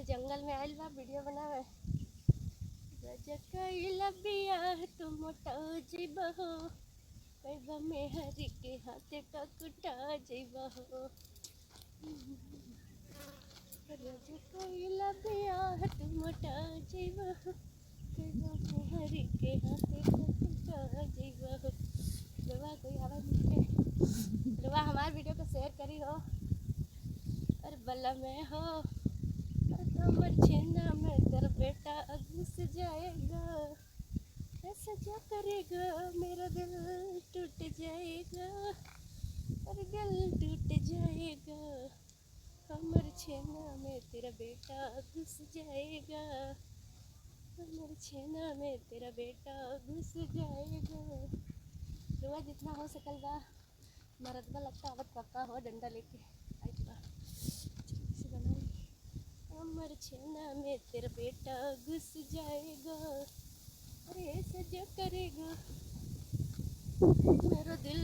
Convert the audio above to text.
तो जंगल में आइल बा वीडियो बनावे। रजकइला बियाह तू मोटा जइबहो, कइबा में हरी के हाथे का कुटा जइबहो। रजकइला बियाह तू मोटा जइबहो, कइबा में हरी के हाथे का कुटा जइबहो। रवा कोई आवाज नहीं, रवा हमारे वीडियो को शेयर करी हो। और बल्ला में हो कमर छेना में तेरा बेटा घुस जाएगा, ऐसा क्या करेगा मेरा दिल टूट जाएगा, और दिल टूट जाएगा। कमर छेना में तेरा बेटा घुस जाएगा, कमर छेना में तेरा बेटा घुस जाएगा। रुआ जितना हो सकल बा मरदबा लगता आवत पक्का हो डंडा लेके आई बा से बनाई। कमर छेना में तेरा बेटा घुस जाएगा, अरे ऐसा जो करेगा मेरा दिल